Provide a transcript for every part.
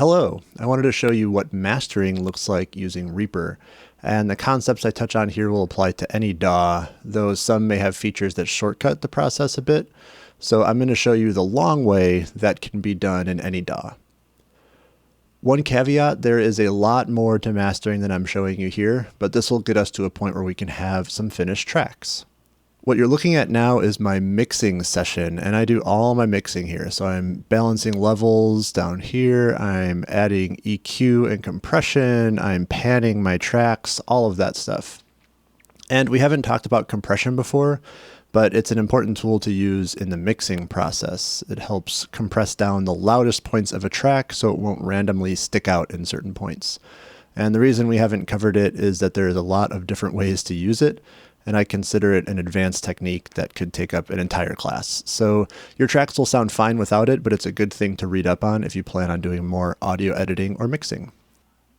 Hello, I wanted to show you what mastering looks like using Reaper, and the concepts I touch on here will apply to any DAW, though some may have features that shortcut the process a bit, so I'm going to show you the long way that can be done in any DAW. One caveat, there is a lot more to mastering than I'm showing you here, but this will get us to a point where we can have some finished tracks. What you're looking at now is my mixing session, and I do all my mixing here. So I'm balancing levels down here, I'm adding EQ and compression, I'm panning my tracks, all of that stuff. And we haven't talked about compression before, but it's an important tool to use in the mixing process. It helps compress down the loudest points of a track so it won't randomly stick out in certain points. And the reason we haven't covered it is that there's a lot of different ways to use it, and I consider it an advanced technique that could take up an entire class. So your tracks will sound fine without it, but it's a good thing to read up on if you plan on doing more audio editing or mixing.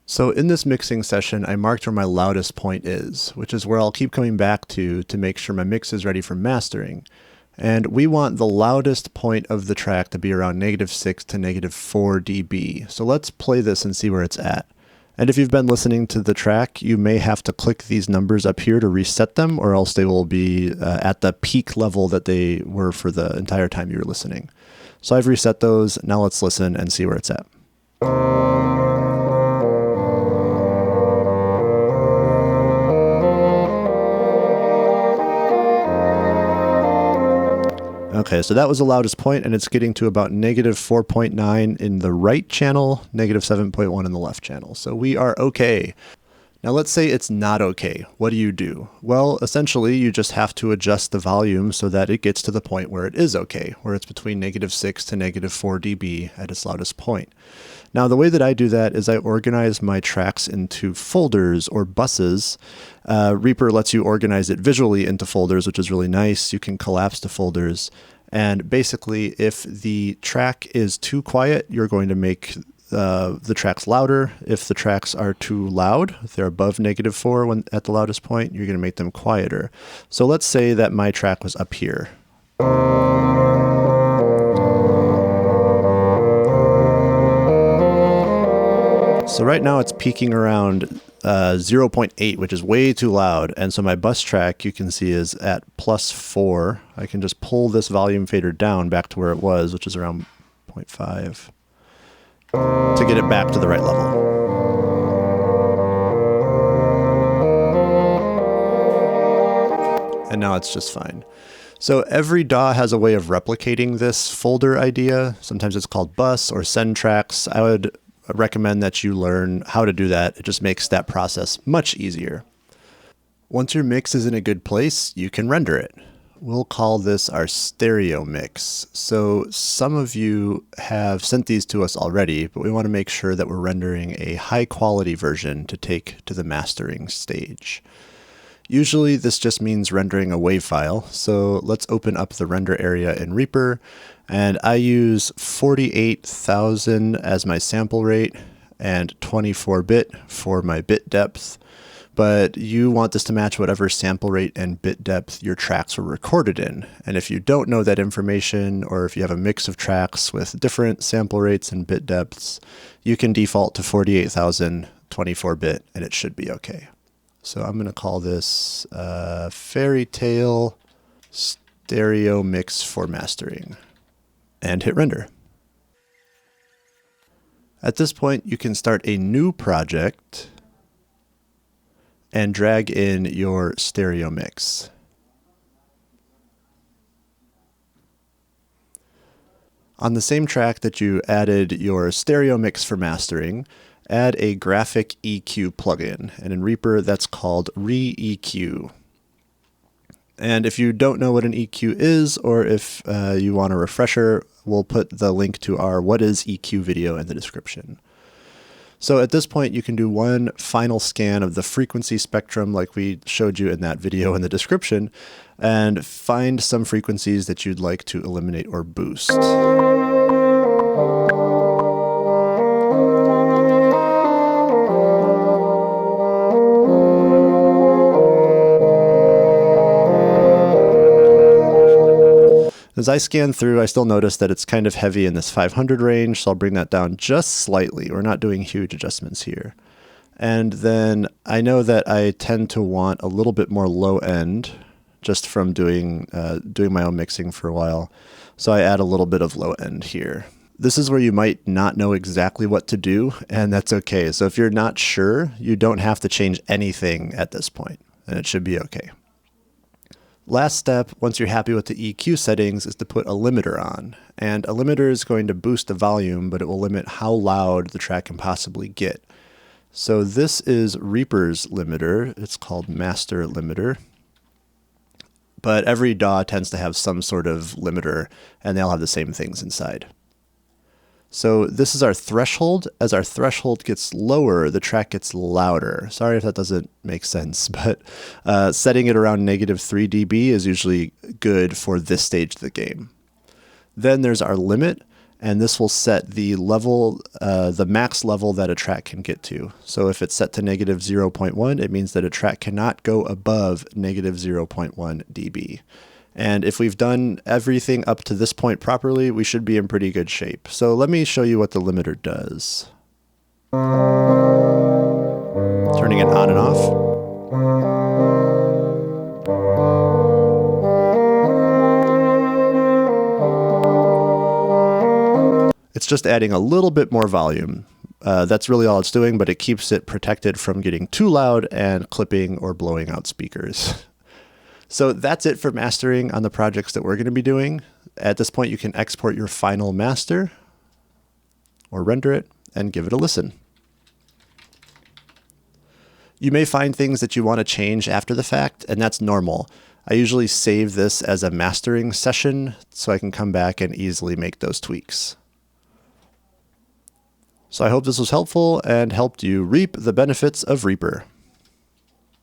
So in this mixing session, I marked where my loudest point is, which is where I'll keep coming back to make sure my mix is ready for mastering. And we want the loudest point of the track to be around -6 to -4 dB. So let's play this and see where it's at. And if you've been listening to the track, you may have to click these numbers up here to reset them, or else they will be at the peak level that they were for the entire time you were listening. So I've reset those. Now let's listen and see where it's at. Okay, so that was the loudest point, and it's getting to about -4.9 in the right channel, -7.1 in the left channel. So we are okay. Now let's say it's not okay. What do you do? Well, essentially you just have to adjust the volume so that it gets to the point where it is okay, where it's between -6 to -4 dB at its loudest point. Now the way that I do that is I organize my tracks into folders or buses. Reaper lets you organize it visually into folders, which is really nice. You can collapse to folders. And basically, if the track is too quiet, you're going to make the tracks louder. If the tracks are too loud, if they're above -4 when at the loudest point, you're going to make them quieter. So let's say that my track was up here. So right now it's peaking around 0.8, which is way too loud. And so my bus track, you can see, is at +4. I can just pull this volume fader down back to where it was, which is around 0.5, to get it back to the right level. And now it's just fine. So every DAW has a way of replicating this folder idea. Sometimes it's called bus or send tracks. I would recommend that you learn how to do that. It just makes that process much easier. Once your mix is in a good place, you can render it. We'll call this our stereo mix. So some of you have sent these to us already, but we want to make sure that we're rendering a high quality version to take to the mastering stage. Usually this just means rendering a WAV file, so let's open up the render area in Reaper, and I use 48,000 as my sample rate and 24-bit for my bit depth, but you want this to match whatever sample rate and bit depth your tracks were recorded in. And if you don't know that information, or if you have a mix of tracks with different sample rates and bit depths, you can default to 48,000 24-bit and it should be okay. So I'm going to call this Fairy Tale Stereo Mix for Mastering, and hit render. At this point, you can start a new project and drag in your stereo mix. On the same track that you added your stereo mix for mastering, add a graphic EQ plugin, and in Reaper that's called Re-EQ. And if you don't know what an EQ is, or if you want a refresher, we'll put the link to our What is EQ video in the description. So at this point you can do one final scan of the frequency spectrum like we showed you in that video in the description, and find some frequencies that you'd like to eliminate or boost. As I scan through, I still notice that it's kind of heavy in this 500 range, so I'll bring that down just slightly. We're not doing huge adjustments here. And then I know that I tend to want a little bit more low end just from doing my own mixing for a while. So I add a little bit of low end here. This is where you might not know exactly what to do, and that's okay. So if you're not sure, you don't have to change anything at this point, and it should be okay. Last step, once you're happy with the EQ settings, is to put a limiter on. And a limiter is going to boost the volume, but it will limit how loud the track can possibly get. So this is Reaper's limiter. It's called Master Limiter. But every DAW tends to have some sort of limiter, and they all have the same things inside. So this is our threshold. As our threshold gets lower, the track gets louder. Sorry if that doesn't make sense, but setting it around -3 dB is usually good for this stage of the game. Then there's our limit, and this will set the level, the max level that a track can get to. So if it's set to -0.1, it means that a track cannot go above -0.1 dB. And if we've done everything up to this point properly, we should be in pretty good shape. So let me show you what the limiter does. Turning it on and off. It's just adding a little bit more volume. That's really all it's doing, but it keeps it protected from getting too loud and clipping or blowing out speakers. So that's it for mastering on the projects that we're going to be doing. At this point, you can export your final master or render it and give it a listen. You may find things that you want to change after the fact, and that's normal. I usually save this as a mastering session so I can come back and easily make those tweaks. So I hope this was helpful and helped you reap the benefits of Reaper.